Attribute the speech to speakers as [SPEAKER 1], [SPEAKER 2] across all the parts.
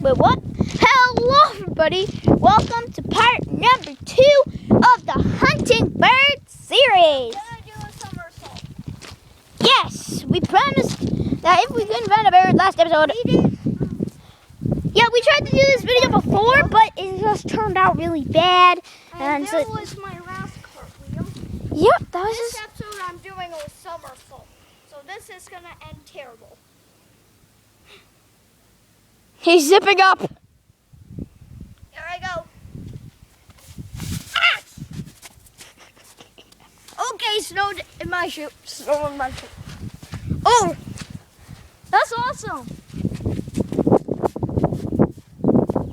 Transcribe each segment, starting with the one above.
[SPEAKER 1] Wait, what? Hello, everybody. Welcome to part number 2 of the Hunting Bird series.
[SPEAKER 2] Gonna do a somersault.
[SPEAKER 1] Yes, we promised that if we couldn't find a bird last episode. Yeah, we tried to do this video before, but it just turned out really bad.
[SPEAKER 2] And that was my last cartwheel.
[SPEAKER 1] Yep, that was
[SPEAKER 2] This
[SPEAKER 1] just...
[SPEAKER 2] episode I'm doing a somersault. So this is gonna end terrible.
[SPEAKER 1] He's zipping up.
[SPEAKER 2] Here I go. Ah! Okay, snow in my shoe. Snow in my shoe. Oh, that's awesome.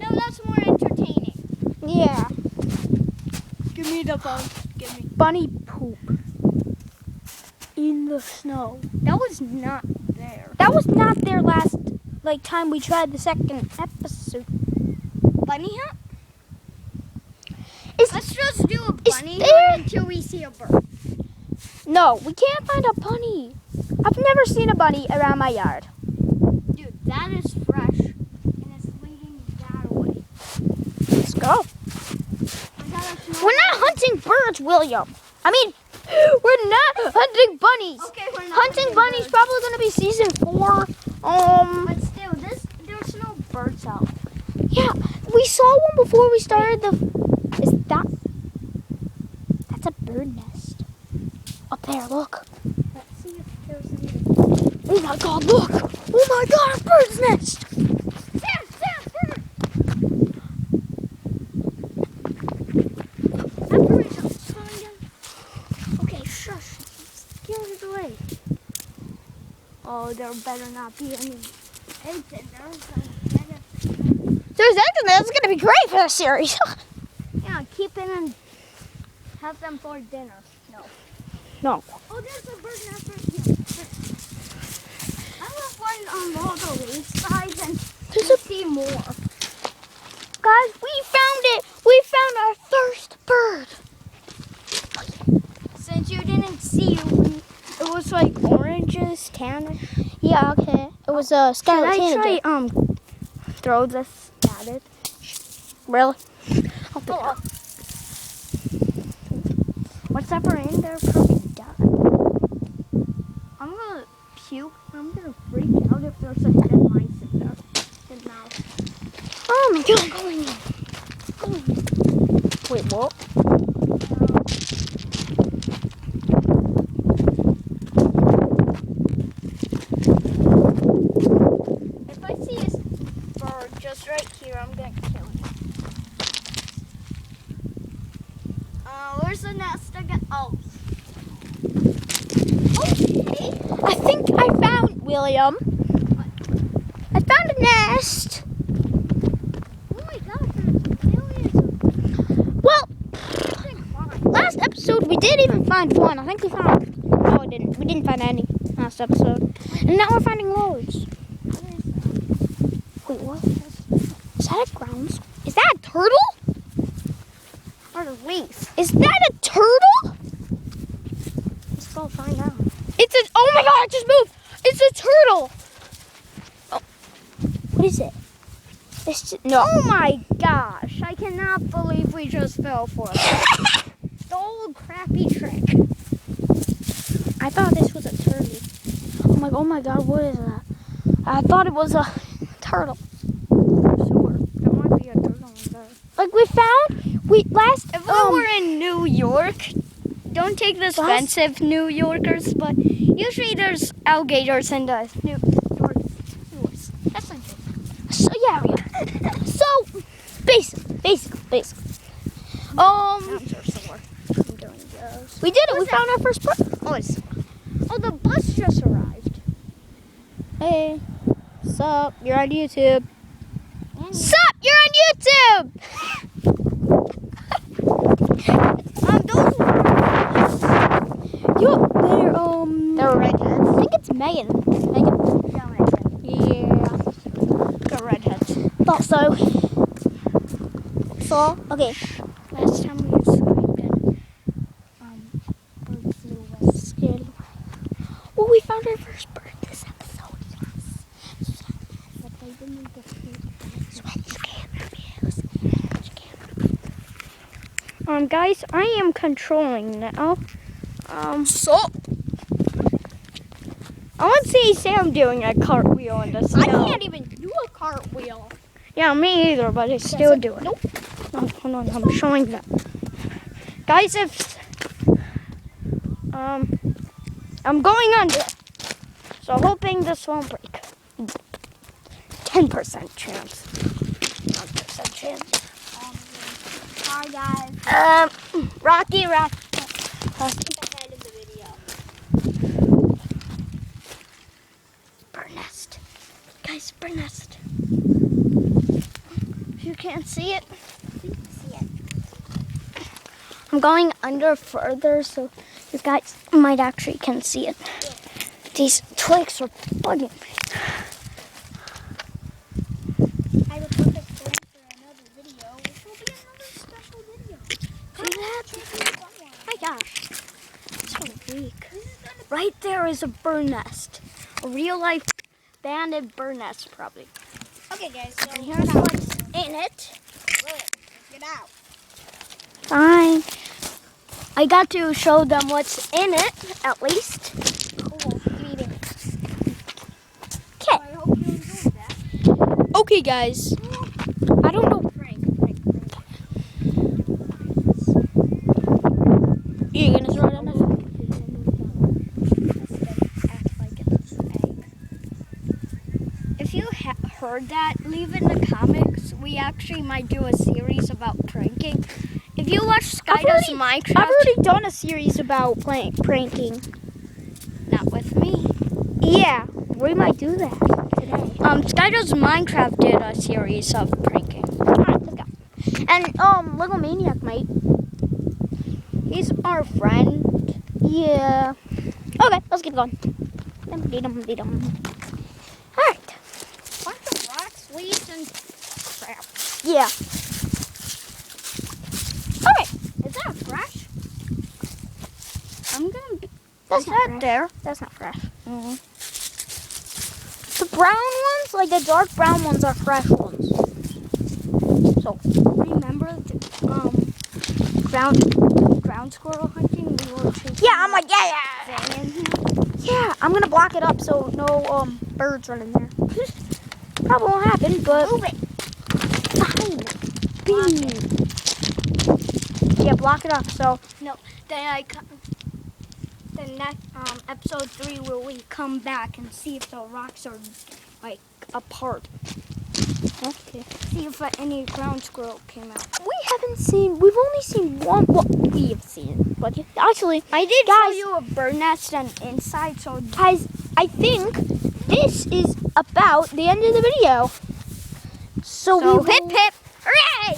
[SPEAKER 2] No, that's more entertaining.
[SPEAKER 1] Yeah.
[SPEAKER 2] Give me the phone. Give me.
[SPEAKER 1] Bunny poop in the snow.
[SPEAKER 2] That was not there.
[SPEAKER 1] That was not there last time we tried the second episode.
[SPEAKER 2] Bunny hunt?
[SPEAKER 1] Is,
[SPEAKER 2] Let's just do a
[SPEAKER 1] is
[SPEAKER 2] bunny
[SPEAKER 1] there-
[SPEAKER 2] hunt until we see a bird.
[SPEAKER 1] No, we can't find a bunny. I've never seen a bunny around my yard.
[SPEAKER 2] Dude, that is fresh. And it's leading that way.
[SPEAKER 1] Let's go.
[SPEAKER 2] I got a snow-
[SPEAKER 1] We're not hunting birds, William. I mean, we're not hunting bunnies.
[SPEAKER 2] Okay, we're not
[SPEAKER 1] Hunting bunnies
[SPEAKER 2] birds.
[SPEAKER 1] probably going to be season 4.
[SPEAKER 2] But still, there's no birds out.
[SPEAKER 1] Yeah, we saw one before we started the... Is that... That's a bird nest. Up there, look.
[SPEAKER 2] Let's see if there's any.
[SPEAKER 1] Oh my god, look. Oh my god, a bird's nest.
[SPEAKER 2] Sam, bird! That bird is coming down. Okay, shush. Get out of the way. Oh, there better not be any eggs in there.
[SPEAKER 1] There's eggs in there. That's going to be great for this series.
[SPEAKER 2] Yeah, keep it and have them for dinner. No.
[SPEAKER 1] No.
[SPEAKER 2] Oh, there's a bird nest right here. I will find on all the lakes, guys, and see more.
[SPEAKER 1] Guys, we found it. We found our first bird.
[SPEAKER 2] Since you didn't see it was like oranges, tan.
[SPEAKER 1] Yeah, okay. It was a scarlet
[SPEAKER 2] Should I
[SPEAKER 1] tanager.
[SPEAKER 2] try throw this at it?
[SPEAKER 1] Really? I'll pick it
[SPEAKER 2] Oh.
[SPEAKER 1] up.
[SPEAKER 2] What's that for in there? Perfect dot. I'm gonna puke. I'm gonna freak out if there's a dead mice in there. And mouse.
[SPEAKER 1] Oh my god.
[SPEAKER 2] Going in. Going
[SPEAKER 1] Wait, what?
[SPEAKER 2] If I see a bird just right here, I'm gonna kill it. Where's the nest again? Oh. Okay.
[SPEAKER 1] I think I found William. I found a nest.
[SPEAKER 2] Oh my gosh, there's millions of
[SPEAKER 1] Well,
[SPEAKER 2] things.
[SPEAKER 1] last episode we did even find one. I think we found... No, we didn't. We didn't find any last episode. And now we're finding loads. Wait, what? Is that a ground squirrel? Is that a turtle?
[SPEAKER 2] Or the leaf.
[SPEAKER 1] Is that a turtle?
[SPEAKER 2] Let's go find out.
[SPEAKER 1] It's a... Oh my god, it just moved. It's a turtle. Oh. What is it? It's just, no.
[SPEAKER 2] Oh my gosh, I cannot believe we just fell for it. The old crappy trick.
[SPEAKER 1] I thought this was a turtle. Oh my god, what is that? I thought it was a turtle.
[SPEAKER 2] Sure, there might be a turtle in there.
[SPEAKER 1] Like
[SPEAKER 2] If we were in New York, don't take this offensive, New Yorkers, but usually there's alligators in the New York sewers. That's a joke.
[SPEAKER 1] So yeah. So basically.
[SPEAKER 2] Sounds are sore. I'm doing those.
[SPEAKER 1] We did it. We
[SPEAKER 2] What's
[SPEAKER 1] found our first bird.
[SPEAKER 2] Oh, the bus just arrived.
[SPEAKER 1] Hey, sup? You're on YouTube.
[SPEAKER 2] And
[SPEAKER 1] Sup? You're on YouTube.
[SPEAKER 2] those were
[SPEAKER 1] They're
[SPEAKER 2] the redheads.
[SPEAKER 1] I think it's Megan. Yeah.
[SPEAKER 2] The redheads.
[SPEAKER 1] Thought so. Okay.
[SPEAKER 2] Last time we were sleeping, bird flew away.
[SPEAKER 1] Scared. Well, we found our first bird this episode. Yes.
[SPEAKER 2] Guys, I am controlling now.
[SPEAKER 1] So
[SPEAKER 2] I want to see Sam doing a cartwheel in the snow.
[SPEAKER 1] I can't even do a cartwheel.
[SPEAKER 2] Yeah, me either, but I still do it.
[SPEAKER 1] Nope.
[SPEAKER 2] Oh, hold on, I'm showing that. Guys, if I'm going under, so hoping this won't break. 10% chance. 1% chance.
[SPEAKER 1] Hi guys.
[SPEAKER 2] Rocky.
[SPEAKER 1] Ahead of the video.
[SPEAKER 2] Bird nest. Guys, bird nest. If you can't see it. I'm going under further so you guys might actually can see it. These twigs are bugging me.
[SPEAKER 1] I have a perfect plan for another video, which will be another special video.
[SPEAKER 2] See that?
[SPEAKER 1] Oh
[SPEAKER 2] My gosh. So weak. Right there is a bird nest. A real life banded bird nest probably.
[SPEAKER 1] Okay guys, so
[SPEAKER 2] And here's what's in it.
[SPEAKER 1] let's get out.
[SPEAKER 2] Fine. I got to show them what's in it, at least.
[SPEAKER 1] Cool. Meeting.
[SPEAKER 2] Okay.
[SPEAKER 1] I hope you enjoyed that.
[SPEAKER 2] Okay, guys. I don't know. You're gonna throw it on the If you heard that, leave it in the comments. We actually might do a series about pranking. If you watch Skydo's Minecraft,
[SPEAKER 1] I've already done a series about pranking.
[SPEAKER 2] not with me.
[SPEAKER 1] Yeah, we might do that today.
[SPEAKER 2] Skydo's Minecraft did a series of pranking.
[SPEAKER 1] Alright, let's go. And Little Maniac might.
[SPEAKER 2] He's our friend.
[SPEAKER 1] Yeah. Okay, let's get going. Alright.
[SPEAKER 2] Bunch of rocks, leaves, and crap.
[SPEAKER 1] Yeah. Alright.
[SPEAKER 2] Is that fresh? I'm gonna be.
[SPEAKER 1] That's
[SPEAKER 2] Is
[SPEAKER 1] not
[SPEAKER 2] that
[SPEAKER 1] fresh.
[SPEAKER 2] there?
[SPEAKER 1] That's not fresh.
[SPEAKER 2] Mm-hmm.
[SPEAKER 1] The brown ones, like the dark brown ones, are fresh ones. So
[SPEAKER 2] Remember the ground squirrel hunting? We were chasing.
[SPEAKER 1] yeah, I'm like yeah.
[SPEAKER 2] thing in here.
[SPEAKER 1] Yeah, I'm gonna block it up so no birds run in there. Probably won't happen, but
[SPEAKER 2] Move it.
[SPEAKER 1] behind it. Yeah, block it up. So
[SPEAKER 2] Then the next episode 3 where we come back and see if the rocks are like apart.
[SPEAKER 1] okay.
[SPEAKER 2] See if any ground squirrel came out.
[SPEAKER 1] We've only seen one. Well, we have seen, but actually,
[SPEAKER 2] I did
[SPEAKER 1] guys,
[SPEAKER 2] show you a bird nest and inside, so
[SPEAKER 1] guys, I think this is about the end of the video. So we will-
[SPEAKER 2] hip hip, hooray!